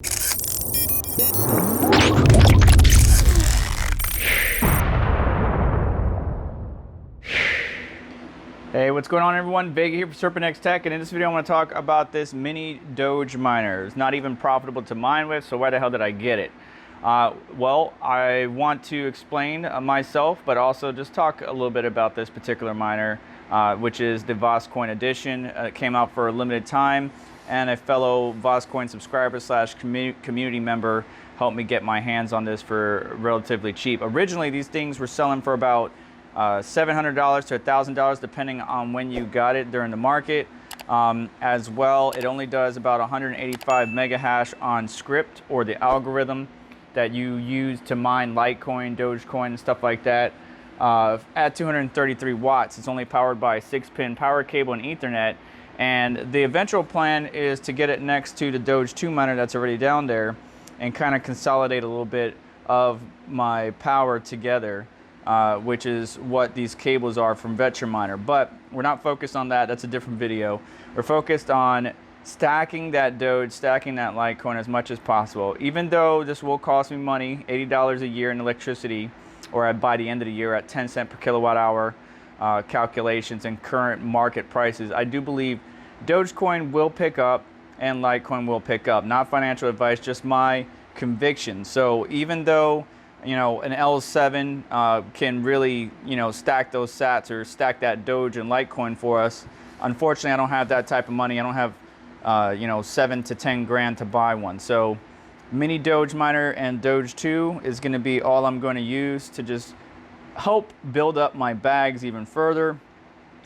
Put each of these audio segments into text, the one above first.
Hey, what's going on everyone? Vega here for SerpentX Tech, and in this video I want to talk about this Mini Doge miner. It's not even profitable to mine with, so why the hell did I get it? Well, I want to explain myself, but also just talk a little bit about this particular miner, which is the VOSCoin edition. It came out for a limited time, and a fellow VOSCoin subscriber slash community member helped me get my hands on this for relatively cheap. Originally, these things were selling for about $700 to $1,000 depending on when you got it during the market. As well, it only does about 185 mega hash on script, or the algorithm that you use to mine Litecoin, Dogecoin, and stuff like that. At 233 watts, it's only powered by a 6-pin power cable and Ethernet. And the eventual plan is to get it next to the Doge 2 miner that's already down there and kind of consolidate a little bit of my power together. Which is what these cables are from Miner. But we're not focused on that. That's a different video. We're focused on stacking that Doge, stacking that Litecoin as much as possible. Even though this will cost me money, $80 a year in electricity, or by the end of the year at 10 cents per kilowatt hour calculations and current market prices, I do believe Dogecoin will pick up and Litecoin will pick up. Not financial advice, just my conviction. So even though an L7 can really, stack those sats or stack that Doge and Litecoin for us. Unfortunately, I don't have that type of money. I don't have, 7 to 10 grand to buy one. So Mini Doge miner and Doge 2 is going to be all I'm going to use to just help build up my bags even further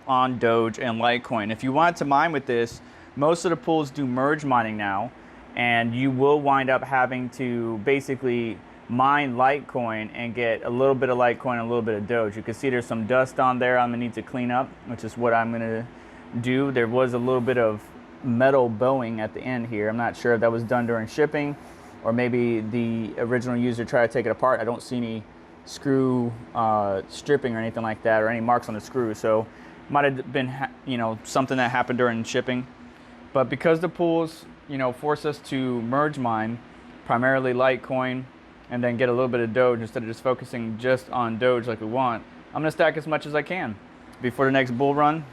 on Doge and Litecoin. If you want to mine with this, most of the pools do merge mining now, and you will wind up having to basically mine Litecoin and get a little bit of Litecoin and a little bit of Doge. You can see there's some dust on there I'm gonna need to clean up, which is what I'm gonna do. There was a little bit of metal bowing at the end here. I'm not sure if that was done during shipping, or maybe the original user tried to take it apart. I don't see any screw stripping or anything like that, or any marks on the screw, so might have been something that happened during shipping. But because the pools force us to merge mine primarily Litecoin and then get a little bit of Doge instead of just focusing just on Doge like we want, I'm gonna stack as much as I can before the next bull run,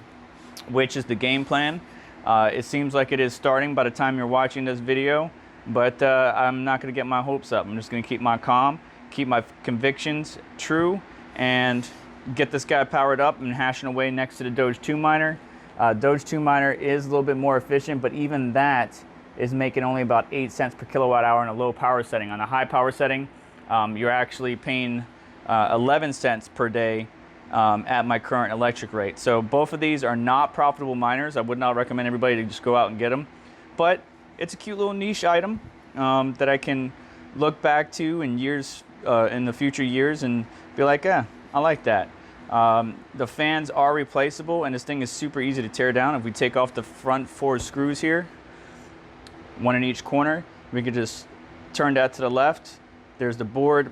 which is the game plan. It seems like it is starting by the time you're watching this video, but I'm not gonna get my hopes up. I'm just gonna keep my calm, keep my convictions true, and get this guy powered up and hashing away next to the Doge 2 miner. Doge 2 miner is a little bit more efficient, but even that is making only about 8 cents per kilowatt hour in a low power setting. On a high power setting, you're actually paying 11 cents per day at my current electric rate. So both of these are not profitable miners. I would not recommend everybody to just go out and get them, but it's a cute little niche item that I can look back to in years, in the future years, and be like, I like that. The fans are replaceable, and this thing is super easy to tear down. If we take off the front 4 screws here, one in each corner, we could just turn that to the left. There's the board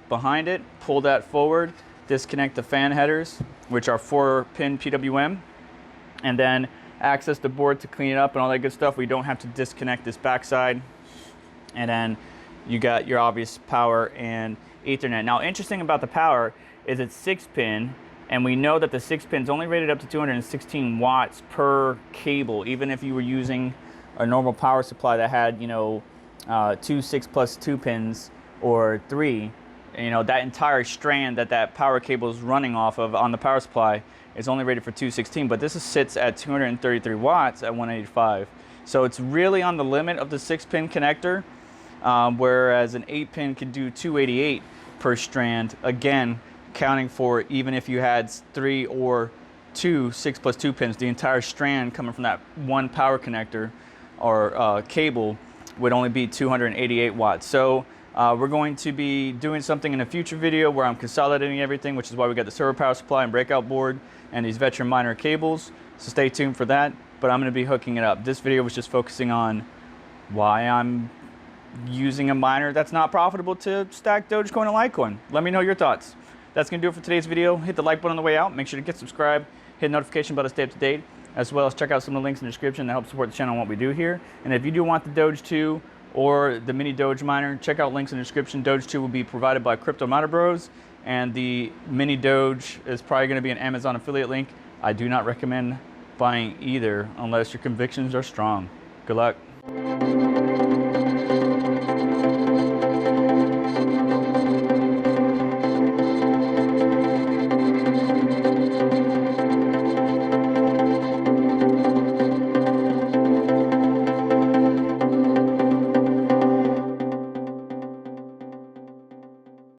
behind it. Pull that forward, disconnect the fan headers, which are 4-pin PWM, and then access the board to clean it up and all that good stuff. We don't have to disconnect this backside. And then you got your obvious power and Ethernet. Now, interesting about the power is it's 6-pin, and we know that the 6-pin is only rated up to 216 watts per cable, even if you were using a normal power supply that had 2 6+2 pins or 3. That entire strand that power cable is running off of on the power supply is only rated for 216, but this sits at 233 watts at 185. So it's really on the limit of the 6-pin connector, whereas an 8-pin could do 288 per strand, again counting for even if you had 3 or 2 6+2 pins, the entire strand coming from that one power connector or cable would only be 288 watts. So we're going to be doing something in a future video where I'm consolidating everything, which is why we got the server power supply and breakout board and these veteran miner cables. So stay tuned for that, but I'm going to be hooking it up. This video was just focusing on why I'm using a miner that's not profitable to stack Dogecoin and Litecoin. Let me know your thoughts. That's going to do it for today's video. Hit the like button on the way out. Make sure to get subscribed, hit the notification bell to stay up to date, as well as check out some of the links in the description that help support the channel and what we do here. And if you do want the Doge 2 or the Mini Doge miner, check out links in the description. Doge 2 will be provided by Crypto Miner Bros, and the Mini Doge is probably going to be an Amazon affiliate link. I do not recommend buying either unless your convictions are strong. Good luck.